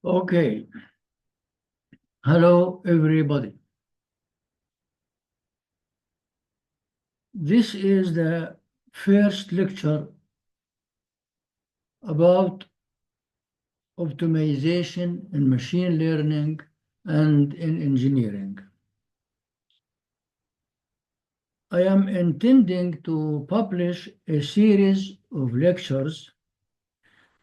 Okay, hello everybody. This is the first lecture about optimization in machine learning and in engineering. I am intending to publish a series of lectures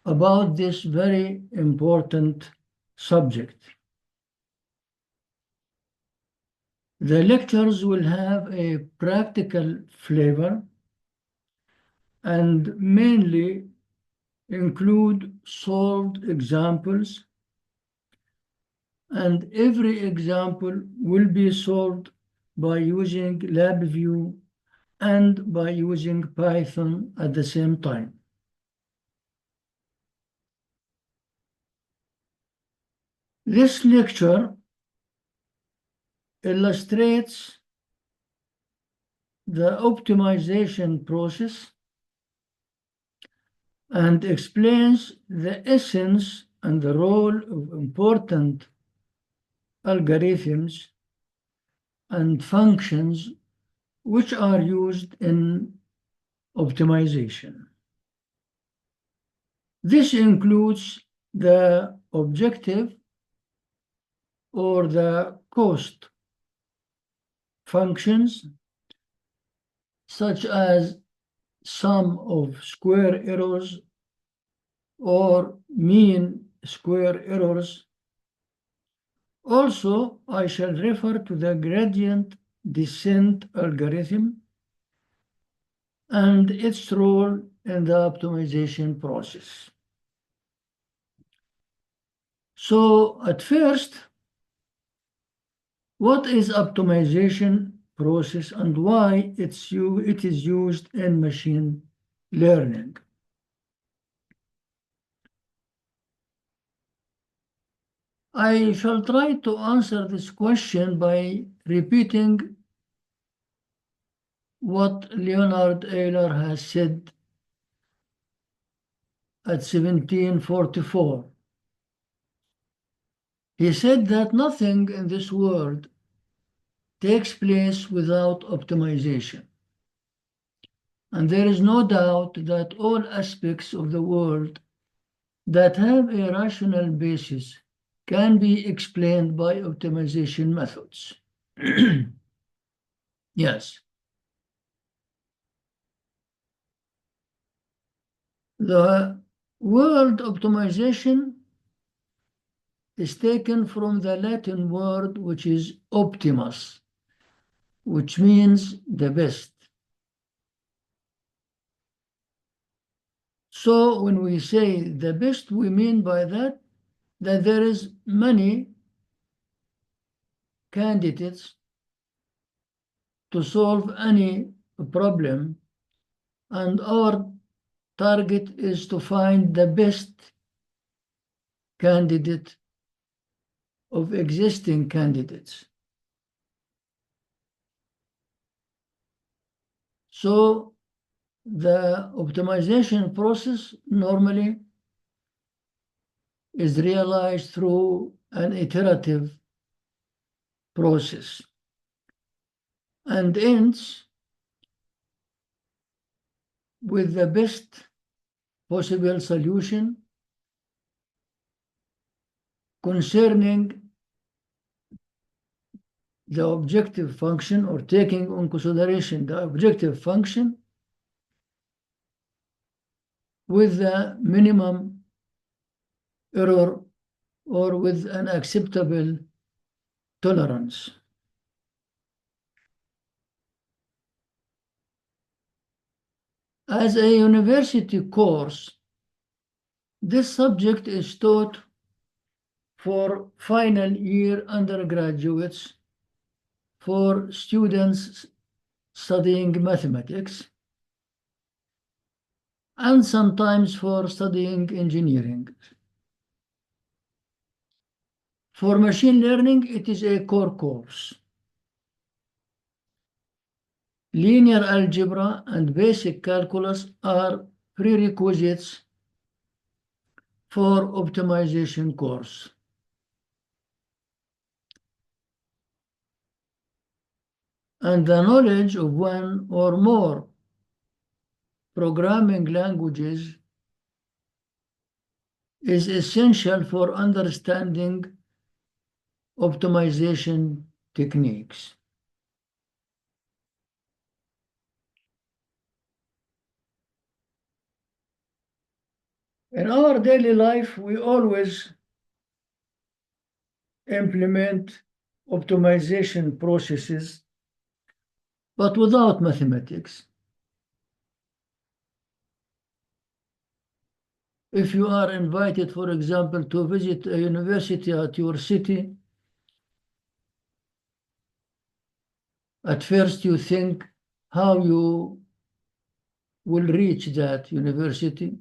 about this very important subject. The lectures will have a practical flavor and mainly include solved examples, and every example will be solved by using LabVIEW and by using Python at the same time. This lecture illustrates the optimization process and explains the essence and the role of important algorithms and functions which are used in optimization. This includes the objective or the cost functions, such as sum of square errors or mean square errors. Also, I shall refer to the gradient descent algorithm and its role in the optimization process. So, at first, what is optimization process and why it is used in machine learning? I shall try to answer this question by repeating what Leonard Euler has said at 1744. He said that nothing in this world takes place without optimization. And there is no doubt that all aspects of the world that have a rational basis can be explained by optimization methods. Yes. The word optimization is taken from the Latin word which is optimus, which means the best. So when we say the best, we mean by that there is many candidates to solve any problem, and our target is to find the best candidate of existing candidates. So the optimization process normally is realized through an iterative process and ends with the best possible solution concerning the objective function, or taking into consideration the objective function with the minimum error or with an acceptable tolerance. As a university course, this subject is taught for final year undergraduates, for students studying mathematics, and sometimes for studying engineering. For machine learning, it is a core course. Linear algebra and basic calculus are prerequisites for optimization course. And the knowledge of one or more programming languages is essential for understanding optimization techniques. In our daily life, we always implement optimization processes, but without mathematics. If you are invited, for example, to visit a university at your city, at first you think how you will reach that university,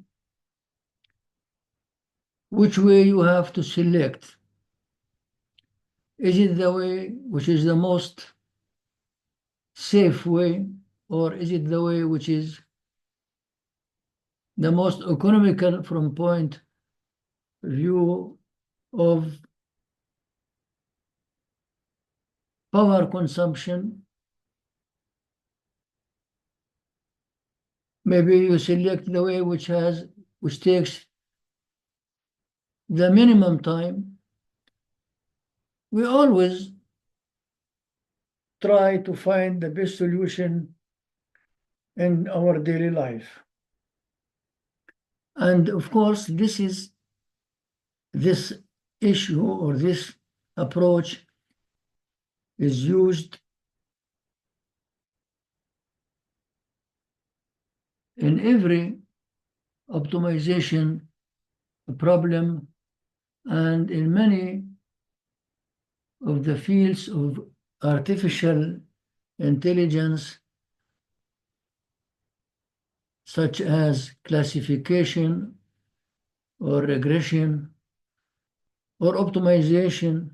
which way you have to select. Is it the way which is the most safe way, or is it the way which is the most economical from point of view of power consumption? Maybe you select the way which takes the minimum time. We always try to find the best solution in our daily life. And of course, this issue or this approach is used in every optimization problem and in many of the fields of artificial intelligence, such as classification or regression or optimization.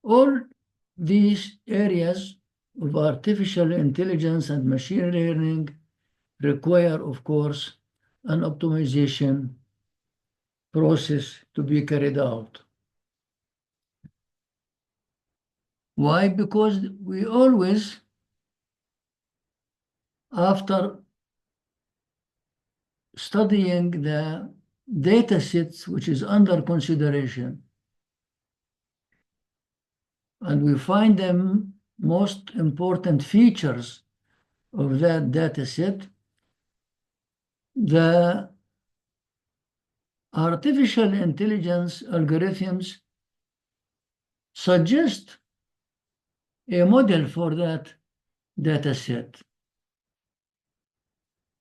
All these areas of artificial intelligence and machine learning require, of course, an optimization process to be carried out. Why? Because we always, after studying the data sets which is under consideration, and we find the most important features of that data set, the artificial intelligence algorithms suggest a model for that data set.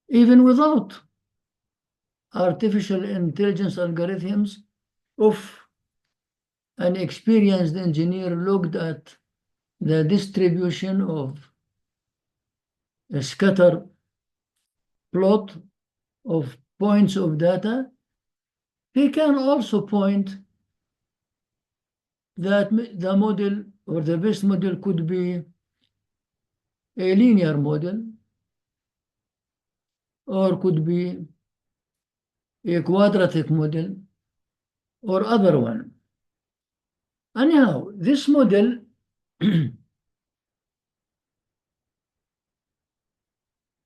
Even without artificial intelligence algorithms, if an experienced engineer looked at the distribution of a scatter plot of points of data, he can also point that the model or the best model could be a linear model or could be a quadratic model or other one. Anyhow, this model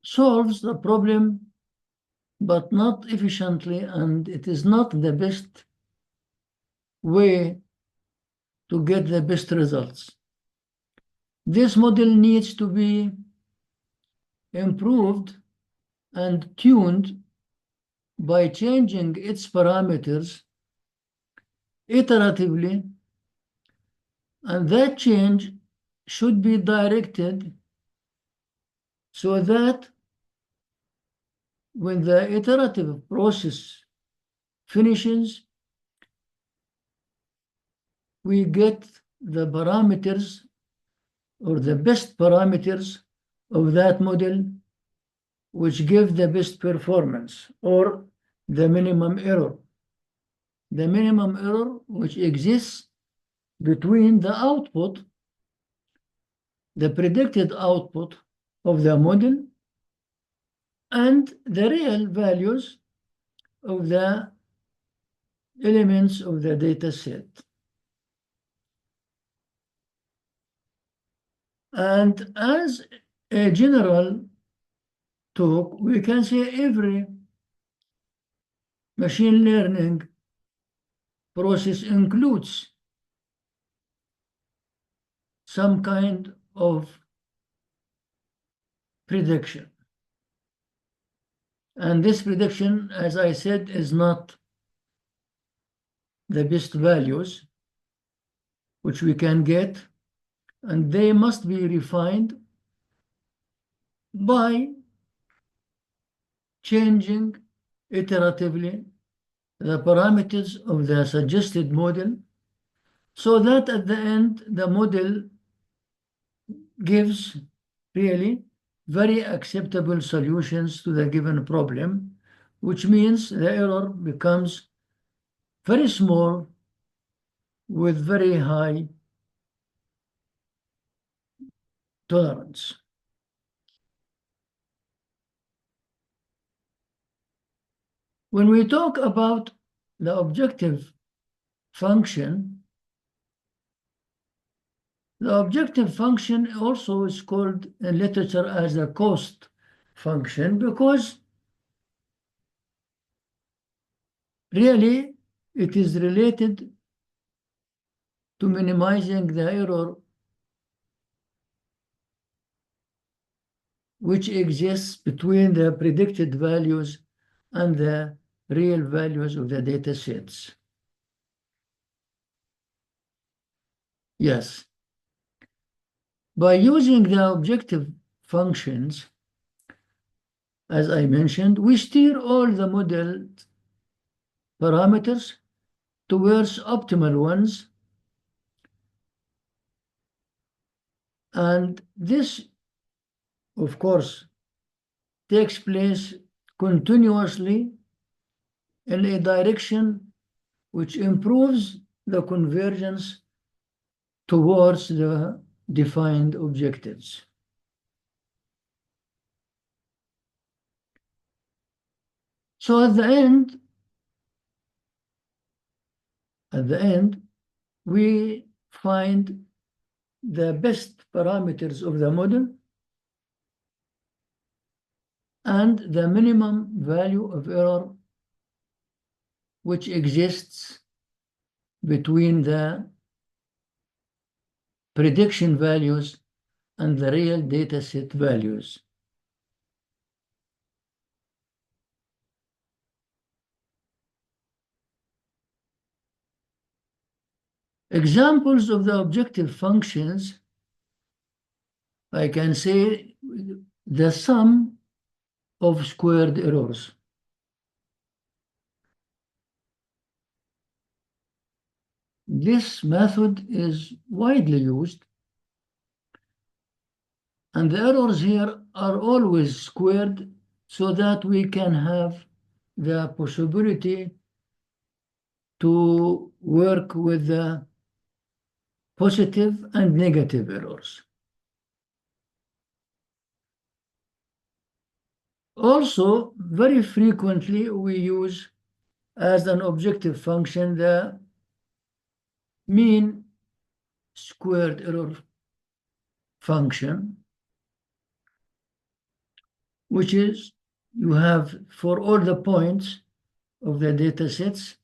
solves the problem, but not efficiently, and it is not the best way to get the best results. This model needs to be improved and tuned by changing its parameters iteratively, and that change should be directed so that when the iterative process finishes, we get the parameters or the best parameters of that model which give the best performance or the minimum error. The minimum error which exists between the output, the predicted output of the model, and the real values of the elements of the data set. And as a general talk, we can say every machine learning process includes some kind of prediction. And this prediction, as I said, is not the best values which we can get, and they must be refined by changing iteratively the parameters of the suggested model so that at the end the model gives really very acceptable solutions to the given problem, which means the error becomes very small with very high tolerance. When we talk about the objective function, the objective function also is called in literature as a cost function because really it is related to minimizing the error which exists between the predicted values and the real values of the data sets. Yes. By using the objective functions, as I mentioned, we steer all the model parameters towards optimal ones. And this, of course, takes place continuously in a direction which improves the convergence towards the defined objectives. So at the end, we find the best parameters of the model and the minimum value of error which exists between the prediction values and the real dataset values. Examples of the objective functions, I can say the sum of squared errors. This method is widely used, and the errors here are always squared so that we can have the possibility to work with the positive and negative errors. Also, very frequently we use as an objective function the mean squared error function, which is you have for all the points of the data sets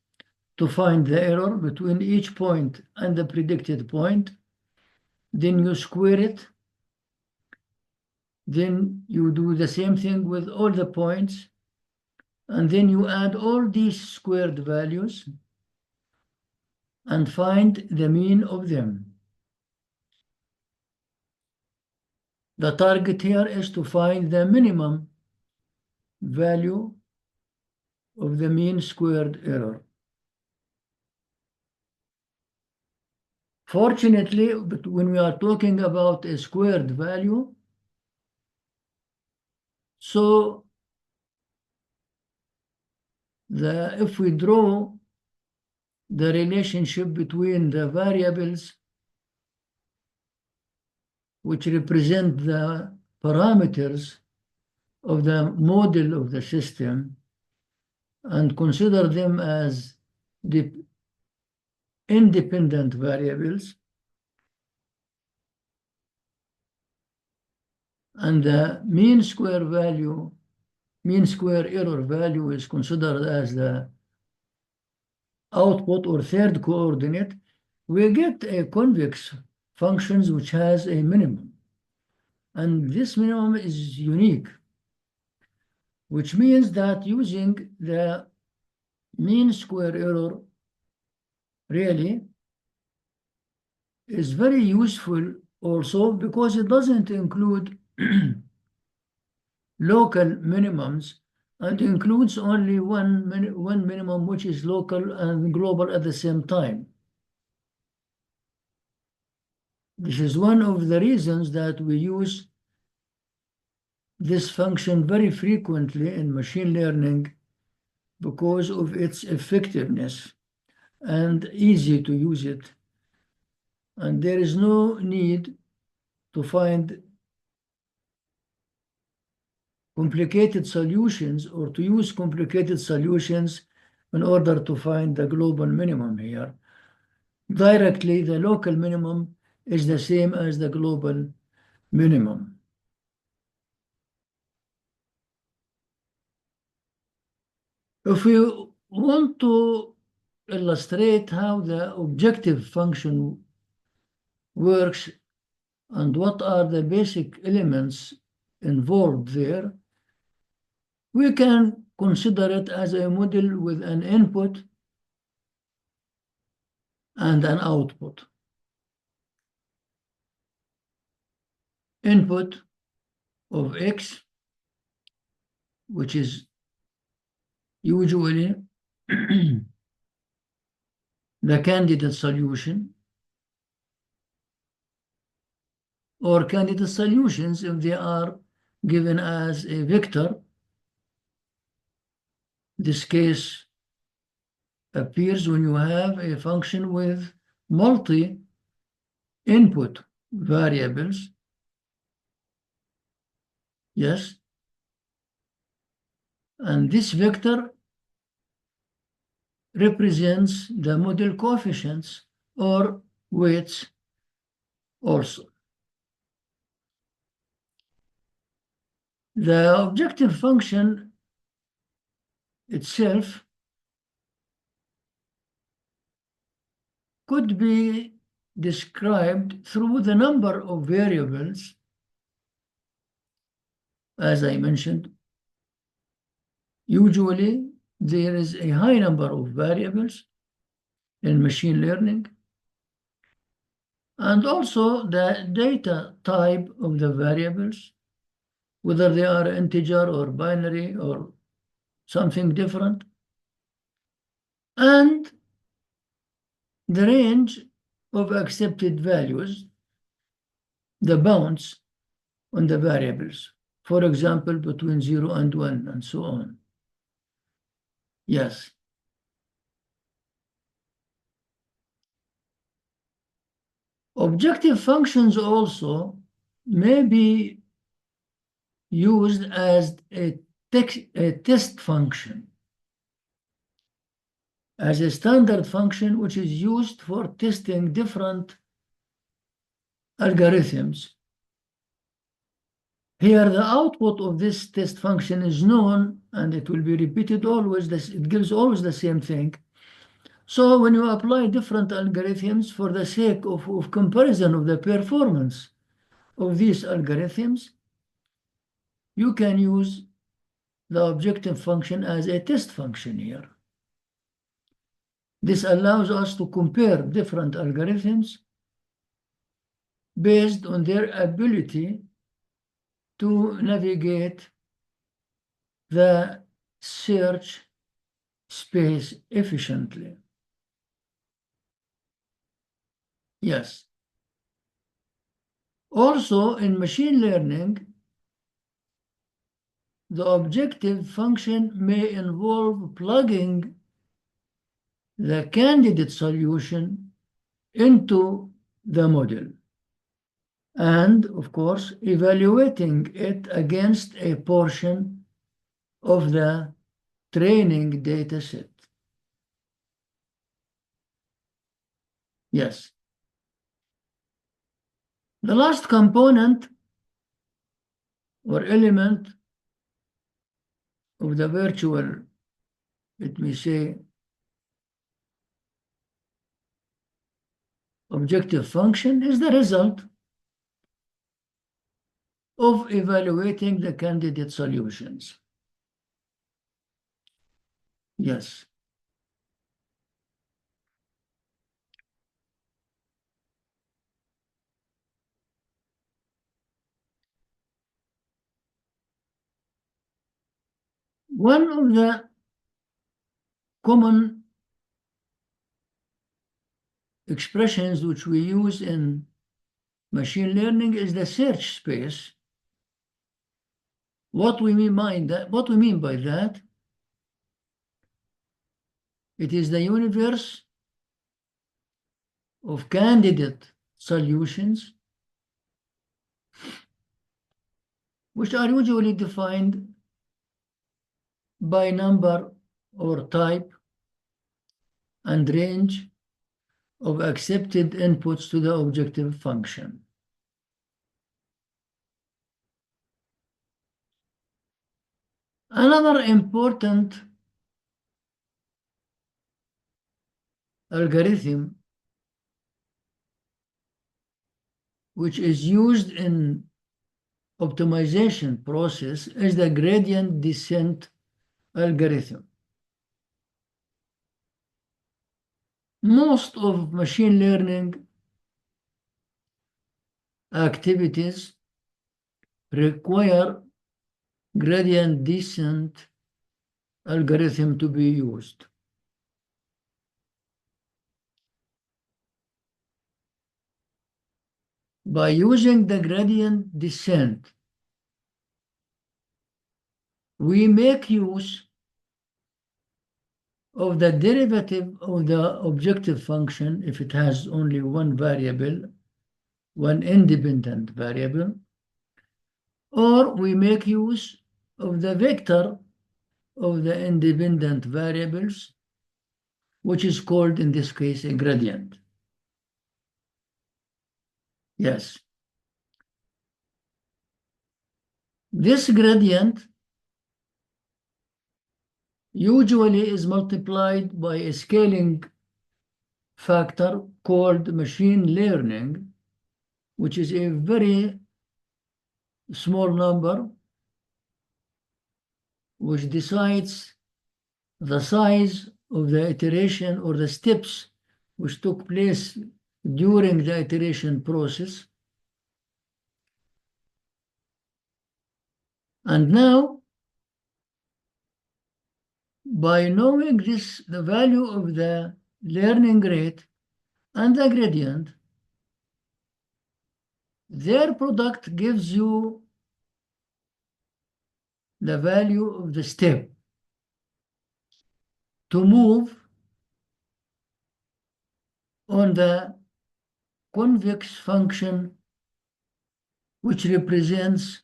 to find the error between each point and the predicted point. Then you square it. Then you do the same thing with all the points. And then you add all these squared values and find the mean of them. The target here is to find the minimum value of the mean squared error. Fortunately, but when we are talking about a squared value, so if we draw the relationship between the variables which represent the parameters of the model of the system and consider them as the independent variables, and the mean square error value is considered as the output or third coordinate, we get a convex functions which has a minimum. And this minimum is unique, which means that using the mean square error really is very useful also because it doesn't include local minimums and includes only one minimum, which is local and global at the same time. This is one of the reasons that we use this function very frequently in machine learning because of its effectiveness and easy to use it. And there is no need to find complicated solutions or to use complicated solutions in order to find the global minimum here. Directly, the local minimum is the same as the global minimum. If we want to illustrate how the objective function works and what are the basic elements involved there, we can consider it as a model with an input and an output. Input of x, which is usually the candidate solution, or candidate solutions if they are given as a vector. This case appears when you have a function with multi-input variables. Yes. And this vector represents the model coefficients or weights also. The objective function itself could be described through the number of variables, as I mentioned. Usually, there is a high number of variables in machine learning, and also the data type of the variables, whether they are integer or binary or something different, and the range of accepted values, the bounds on the variables, for example, between 0 and 1, and so on. Yes. Objective functions also may be used as a test function, as a standard function which is used for testing different algorithms. Here, the output of this test function is known, and it will be repeated always. It gives always the same thing. So when you apply different algorithms for the sake of comparison of the performance of these algorithms, you can use the objective function as a test function here. This allows us to compare different algorithms based on their ability to navigate the search space efficiently. Yes. Also, in machine learning, the objective function may involve plugging the candidate solution into the model, and of course evaluating it against a portion of the training data set. Yes. The last component or element of the virtual, let me say, objective function is the result of evaluating the candidate solutions. Yes. One of the common expressions which we use in machine learning is the search space. What we mean by that, it is the universe of candidate solutions which are usually defined by number or type and range of accepted inputs to the objective function. Another important algorithm which is used in optimization process is the gradient descent algorithm. Most of machine learning activities require gradient descent algorithm to be used. By using the gradient descent, we make use of the derivative of the objective function if it has only one variable, one independent variable, or we make use of the vector of the independent variables, which is called in this case a gradient. Yes. This gradient usually is multiplied by a scaling factor called machine learning, which is a very small number which decides the size of the iteration or the steps which took place during the iteration process. And now, by knowing this, the value of the learning rate and the gradient, their product gives you the value of the step to move on the convex function, which represents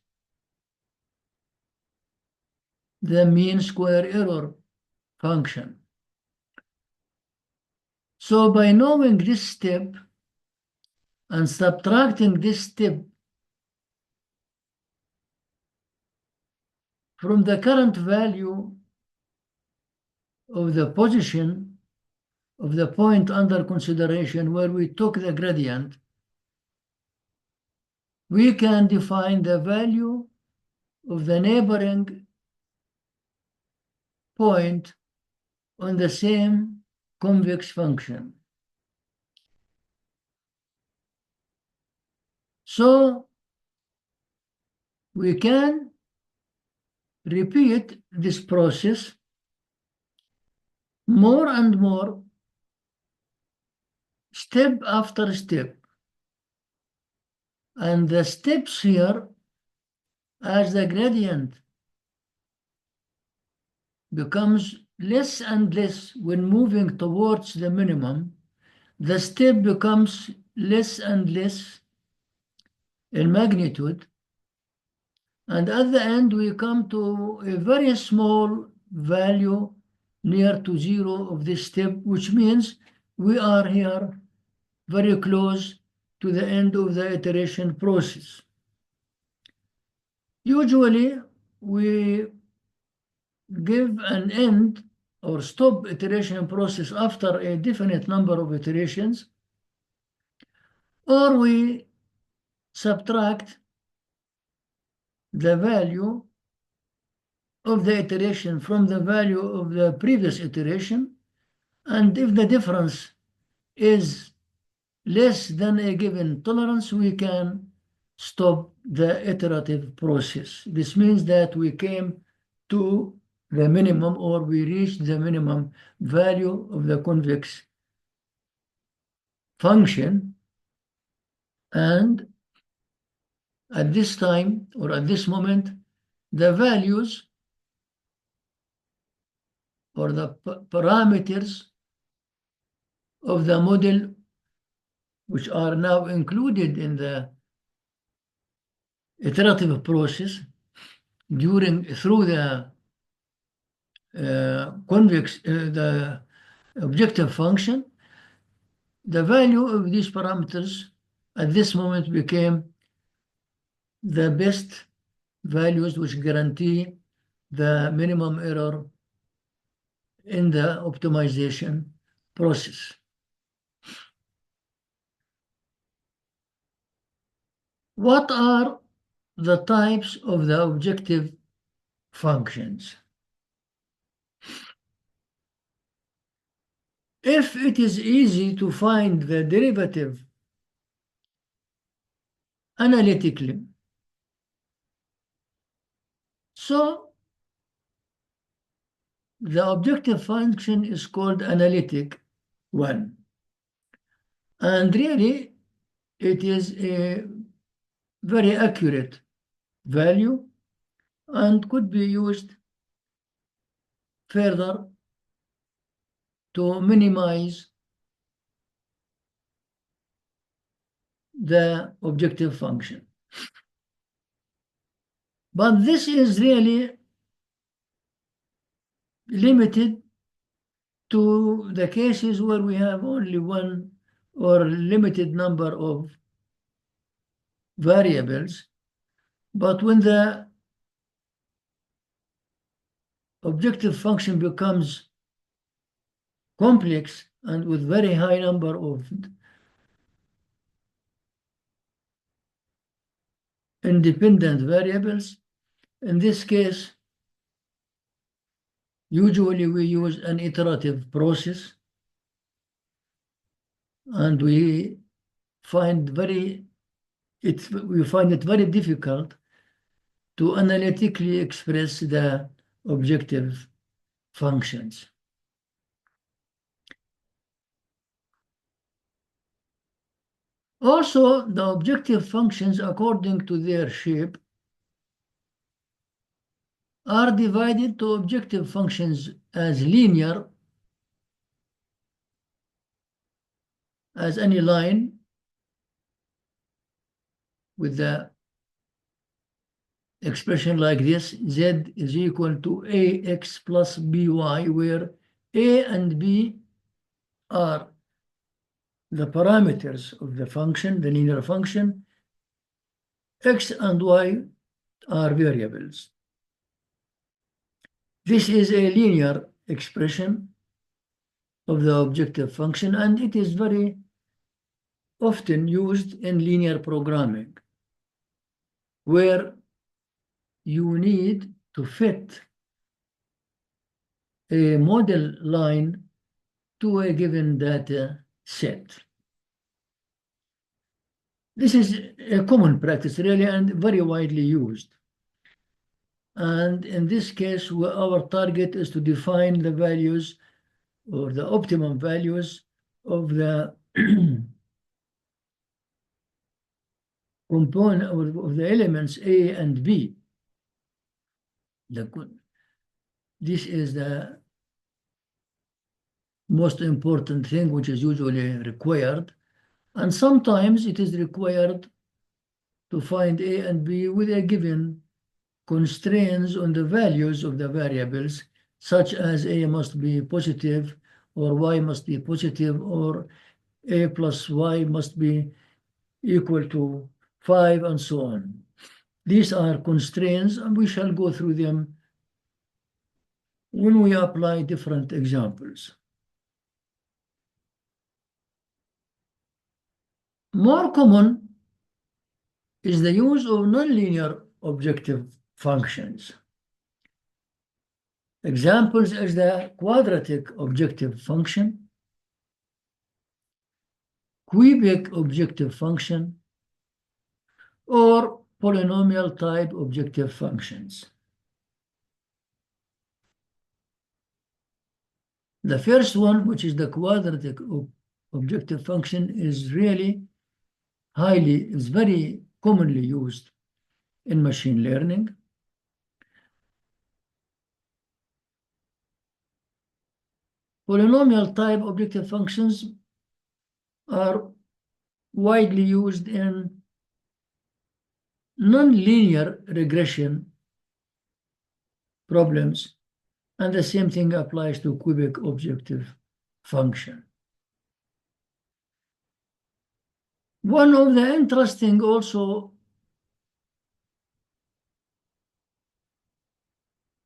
the mean square error function. So by knowing this step and subtracting this step from the current value of the position of the point under consideration where we took the gradient, we can define the value of the neighboring point on the same convex function. So we can repeat this process more and more, step after step. And the steps here, as the gradient becomes less and less when moving towards the minimum, the step becomes less and less in magnitude. And at the end, we come to a very small value near to zero of this step, which means we are here very close to the end of the iteration process. Usually, we give an end or stop iteration process after a definite number of iterations, or we subtract the value of the iteration from the value of the previous iteration, and if the difference is less than a given tolerance, we can stop the iterative process. This means that we came to the minimum, or we reached the minimum value of the convex function, and at this time, or at this moment, the values or the parameters of the model, which are now included in the iterative process through the the objective function, the value of these parameters at this moment became the best values which guarantee the minimum error in the optimization process. What are the types of the objective functions? If it is easy to find the derivative analytically, so the objective function is called analytic one. And really, it is a very accurate value and could be used further to minimize the objective function. But this is really limited to the cases where we have only one or limited number of variables. But when the objective function becomes complex and with very high number of independent variables, in this case, usually we use an iterative process, and we find it very difficult to analytically express the objective functions. Also, the objective functions, according to their shape, are divided to objective functions as linear, as any line with the expression like this: z is equal to ax plus by, where a and b are the parameters of the function, the linear function. X and y are variables. This is a linear expression of the objective function, and it is very often used in linear programming, where you need to fit a model line to a given data set. This is a common practice, really, and very widely used. And in this case, our target is to define the values or the optimum values of the component of the elements A and B. This is the most important thing which is usually required. And sometimes it is required to find A and B with a given constraints on the values of the variables, such as A must be positive, or Y must be positive, or a plus y must be equal to 5, and so on. These are constraints, and we shall go through them when we apply different examples. More common is the use of nonlinear objective functions. Examples is the quadratic objective function, cubic objective function, or polynomial type objective functions. The first one, which is the quadratic objective function, is very commonly used in machine learning. Polynomial type objective functions are widely used in nonlinear regression problems, and the same thing applies to cubic objective function. One of the interesting also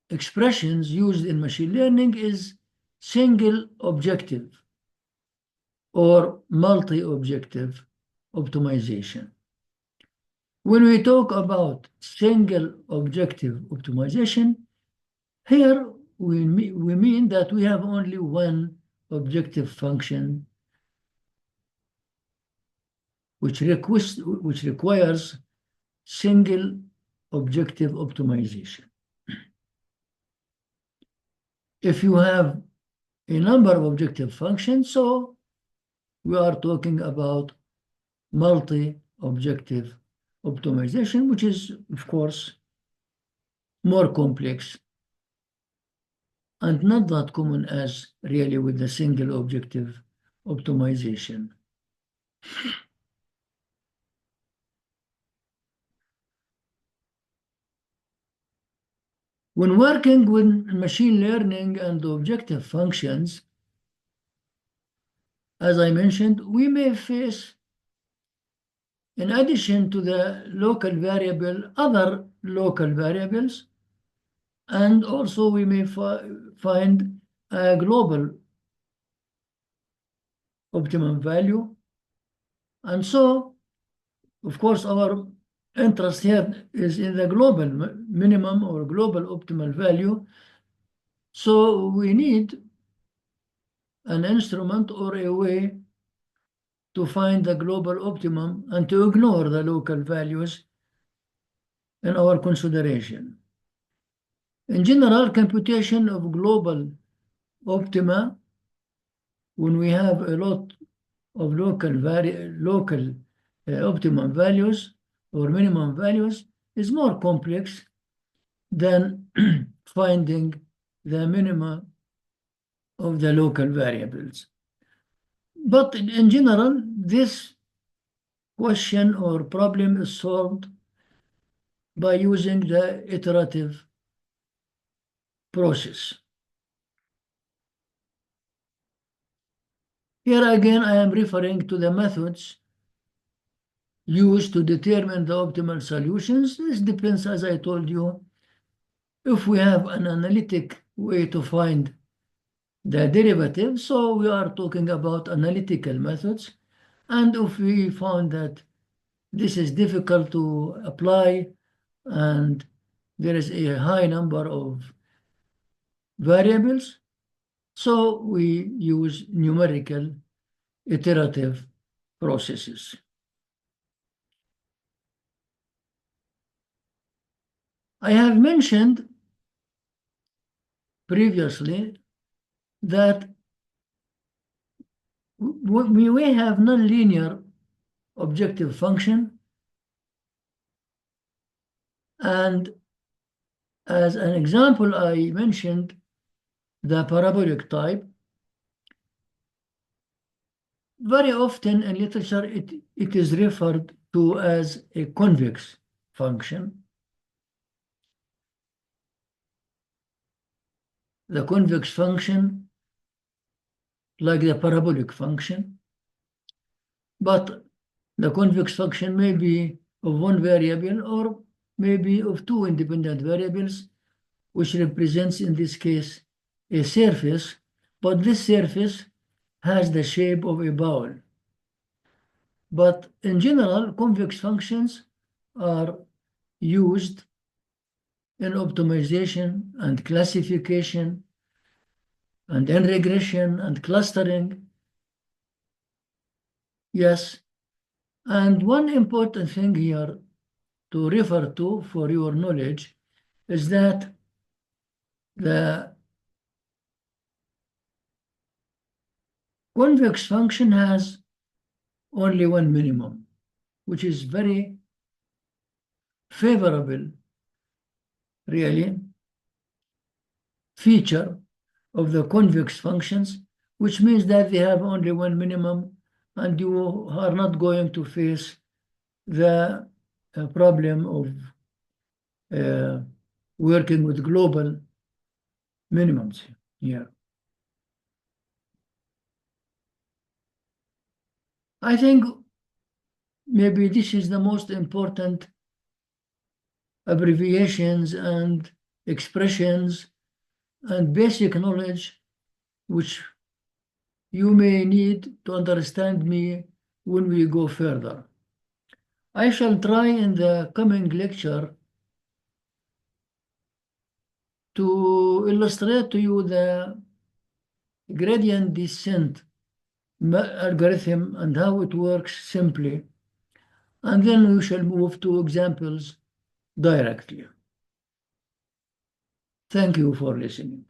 expressions used in machine learning is single objective or multi-objective optimization. When we talk about single objective optimization, here we mean that we have only one objective function which requires single objective optimization. If you have a number of objective functions, so we are talking about multi-objective optimization, which is, of course, more complex and not that common as really with the single objective optimization. When working with machine learning and objective functions, as I mentioned, we may face, in addition to the local variable, other local variables, and also we may find a global optimum value. And so, of course, our interest here is in the global minimum or global optimal value. So we need an instrument or a way to find the global optimum and to ignore the local values in our consideration. In general, computation of global optima, when we have a lot of local optimum values or minimum values, is more complex than finding the minima of the local variables. But in general, this question or problem is solved by using the iterative process. Here again, I am referring to the methods used to determine the optimal solutions. This depends, as I told you, if we have an analytic way to find the derivative, so we are talking about analytical methods. And if we found that this is difficult to apply and there is a high number of variables, so we use numerical iterative processes. I have mentioned previously that we have nonlinear objective function, and as an example, I mentioned the parabolic type. Very often in literature, it is referred to as a convex function. The convex function, like the parabolic function. but the convex function may be of one variable or maybe of two independent variables, which represents in this case a surface, but this surface has the shape of a bowl. But in general, convex functions are used in optimization and classification and in regression and clustering. Yes, and one important thing here to refer to for your knowledge is that the convex function has only one minimum, which is very favorable, really, feature of the convex functions, which means that they have only one minimum and you are not going to face the problem of working with global minimums here. I think maybe this is the most important abbreviations and expressions and basic knowledge which you may need to understand me when we go further. I shall try in the coming lecture to illustrate to you the gradient descent algorithm and how it works simply, and then we shall move to examples directly. Thank you for listening.